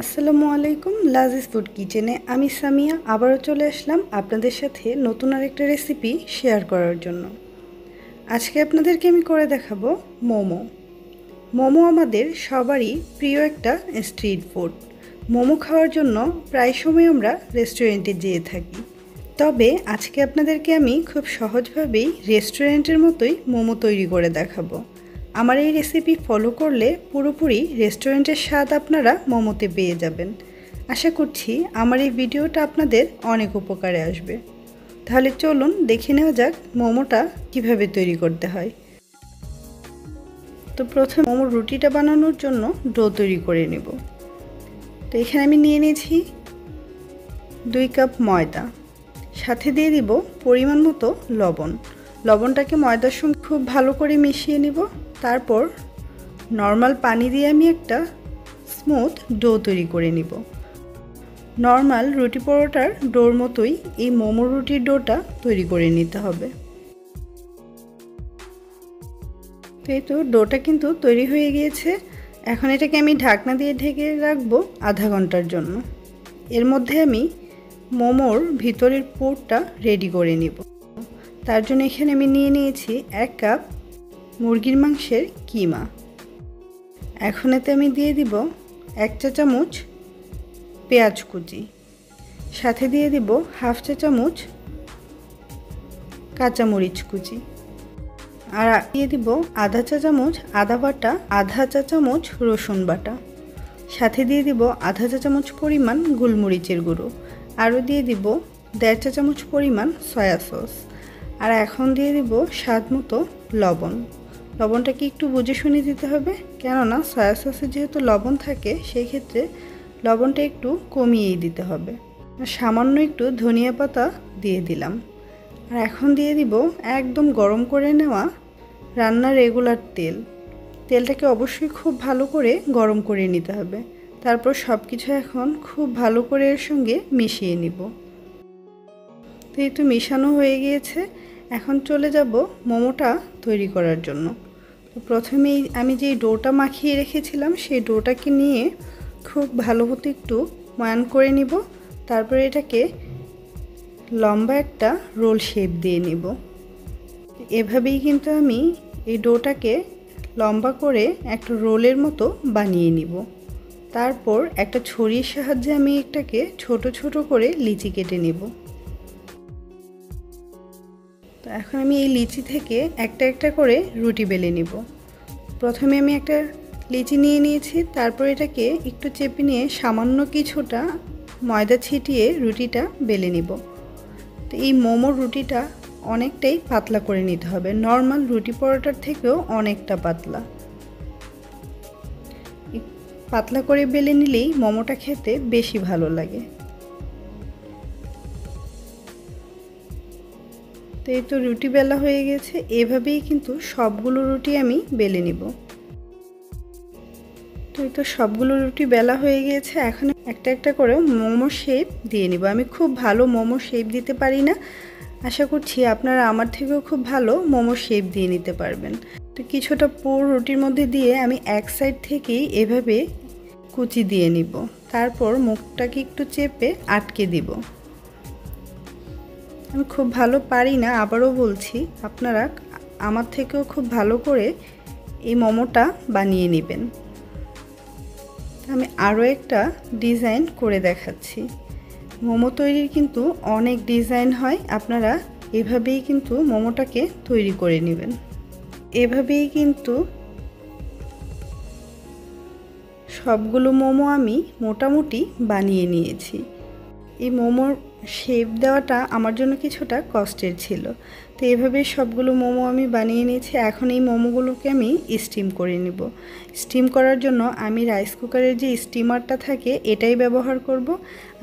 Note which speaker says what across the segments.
Speaker 1: আসসালামু আলাইকুম। লাজিজ ফুড কিচেনে আমি সামিয়া আবারও চলে আসলাম আপনাদের সাথে নতুন আরেকটা রেসিপি শেয়ার করার জন্য। আজকে আপনাদেরকে আমি করে দেখাবো মোমো। মোমো আমাদের সবারই প্রিয় একটা স্ট্রিট ফুড। মোমো খাওয়ার জন্য প্রায় সময় আমরা রেস্টুরেন্টে যেয়ে থাকি, তবে আজকে আপনাদেরকে আমি খুব সহজভাবেই রেস্টুরেন্টের মতোই মোমো তৈরি করে দেখাবো। আমার এই রেসিপি ফলো করলে পুরোপুরি রেস্টুরেন্টের স্বাদ আপনারা মোমোতে পেয়ে যাবেন। আশা করছি আমার এই ভিডিওটা আপনাদের অনেক উপকারে আসবে। তাহলে চলুন দেখে নেওয়া যাক মোমোটা কিভাবে তৈরি করতে হয়। তো প্রথমে মোমোর রুটিটা বানানোর জন্য ডো তৈরি করে নেব। তো এখানে আমি নিয়ে নিয়েছি 2 কাপ ময়দা, সাথে দিয়ে দিব পরিমাণ মতো লবণ। লবণটাকে ময়দার সঙ্গে খুব ভালো করে মিশিয়ে নিব। তারপর নর্মাল পানি দিয়ে আমি একটা স্মুথ ডো তৈরি করে নিব। নর্মাল রুটি পরোটার ডোর মতোই এই মোমো রুটির ডোটা তৈরি করে নিতে হবে। তো এই তো ডোটা কিন্তু তৈরি হয়ে গিয়েছে। এখন এটাকে আমি ঢাকনা দিয়ে ঢেকে রাখবো আধা ঘন্টার জন্য। এর মধ্যে আমি মোমোর ভিতরের পুরটা রেডি করে নিব। তার জন্য এখানে আমি নিয়ে নিয়েছি 1 কাপ মুরগির মাংসের কিমা। এখন এতে আমি দিয়ে দিব 1 চা চামচ পেঁয়াজ কুচি, সাথে দিয়ে দিব হাফ চা চামচ কাঁচামরিচ কুচি, আর দিয়ে দিব আধা চা চামচ আদা বাটা, আধা চা চামচ রসুন বাটা, সাথে দিয়ে দিব আধা চা চামচ পরিমাণ গোলমরিচের গুঁড়ো, আরও দিয়ে দিব 1.5 চা চামচ পরিমাণ সয়া সস, আর এখন দিয়ে দিব স্বাদ মতো লবণ। লবণটাকে একটু বুঝে শুনে দিতে হবে, কেননা সয়া সসে যেহেতু লবণ থাকে সেই ক্ষেত্রে লবণটা একটু কমিয়েই দিতে হবে। সামান্য একটু ধনিয়া পাতা দিয়ে দিলাম। আর এখন দিয়ে দিব একদম গরম করে নেওয়া রান্নার রেগুলার তেল। তেলটাকে অবশ্যই খুব ভালো করে গরম করে নিতে হবে। তারপর সব কিছু এখন খুব ভালো করে এর সঙ্গে মিশিয়ে নিব। তো এই তো মিশানো হয়ে গিয়েছে। এখন চলে যাব মোমোটা তৈরি করার জন্য। তো প্রথমেই আমি যে ডোটা মাখিয়ে রেখেছিলাম সেই ডোটাকে নিয়ে খুব ভালো মতো একটু ময়ান করে নিব। তারপর এটাকে লম্বা একটা রোল শেপ দিয়ে নিব। এভাবেই কিন্তু আমি এই ডোটাকে লম্বা করে একটা রোলের মতো বানিয়ে নিব। তারপর একটা ছুরির সাহায্যে আমি এটাকে ছোট ছোট করে লিচি কেটে নিব। তো এখন আমি এই লিচি থেকে একটা একটা করে রুটি বেলে নিব। প্রথমে আমি একটা লিচি নিয়ে নিয়েছি, তারপর এটাকে একটু চেপে নিয়ে সামান্য কিছুটা ময়দা ছিটিয়ে রুটিটা বেলে নিব। তো এই মোমোর রুটিটা অনেকটাই পাতলা করে নিতে হবে, নর্মাল রুটি পরোটার থেকেও অনেকটা পাতলা। পাতলা করে বেলে নিলেই মোমোটা খেতে বেশি ভালো লাগে। তো এই তো রুটি বেলা হয়ে গেছে। এভাবেই কিন্তু সবগুলো রুটি আমি বেলে নিব। তো এই তো সবগুলো রুটি বেলা হয়ে গিয়েছে। এখন একটা একটা করে মোমো শেপ দিয়ে নিব। আমি খুব ভালো মোমো শেপ দিতে পারি না, আশা করছি আপনারা আমার থেকেও খুব ভালো মোমো শেপ দিয়ে নিতে পারবেন। তো কিছুটা পুর রুটির মধ্যে দিয়ে আমি এক সাইড থেকেই এভাবে কুচি দিয়ে নিব। তারপর মুখটাকে একটু চেপে আটকে দিব। আমি খুব ভালো পারি না, আবারও বলছি, আপনারা আমার থেকেও খুব ভালো করে এই মোমোটা বানিয়ে নেবেন। আমি আরও একটা ডিজাইন করে দেখাচ্ছি। মোমো তৈরির কিন্তু অনেক ডিজাইন হয়, আপনারা এভাবেই কিন্তু মোমোটাকে তৈরি করে নেবেন। এভাবেই কিন্তু সবগুলো মোমো আমি মোটামুটি বানিয়ে নিয়েছি। এই মোমোর শেপ দেওয়াটা আমার জন্য কিছুটা কষ্টের ছিল। তো এভাবে সবগুলো মোমো আমি বানিয়ে নিয়েছি। এখন এই মোমোগুলোকে আমি স্টিম করে নেব। স্টিম করার জন্য আমি রাইস কুকারের যে স্টিমারটা থাকে এটাই ব্যবহার করব।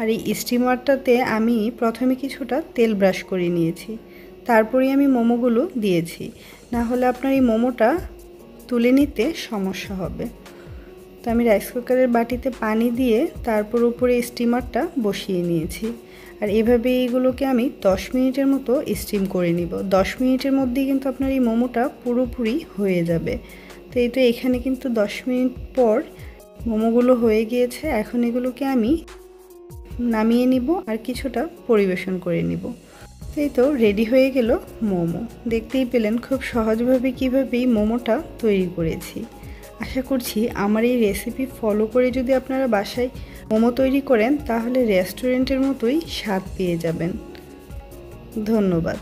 Speaker 1: আর এই স্টিমারটাতে আমি প্রথমে কিছুটা তেল ব্রাশ করে নিয়েছি, তারপরে আমি মোমোগুলো দিয়েছি, না হলে আপনার এই মোমোটা তুলে নিতে সমস্যা হবে। তো আমি রাইস কুকারের বাটিতে পানি দিয়ে তারপর উপরে স্টিমারটা বসিয়ে নিয়েছি। আর এভাবে এইগুলোকে আমি 10 মিনিটের মতো স্টিম করে নিব। 10 মিনিটের মধ্যেই কিন্তু আপনার এই মোমোটা পুরোপুরি হয়ে যাবে। তো এই তো এখানে কিন্তু 10 মিনিট পর মোমোগুলো হয়ে গিয়েছে, এখন এগুলোকে আমি নামিয়ে নিব আর কিছুটা পরিবেশন করে নিব। এই তো রেডি হয়ে গেল মোমো। দেখতেই পেলেন খুব সহজভাবে কীভাবেই মোমোটা তৈরি করেছি। আশা করছি আমার এই রেসিপি ফলো করে যদি আপনারা বাসায় মোমো তৈরি করেন তাহলে রেস্টুরেন্টের মতোই স্বাদ পেয়ে যাবেন। ধন্যবাদ।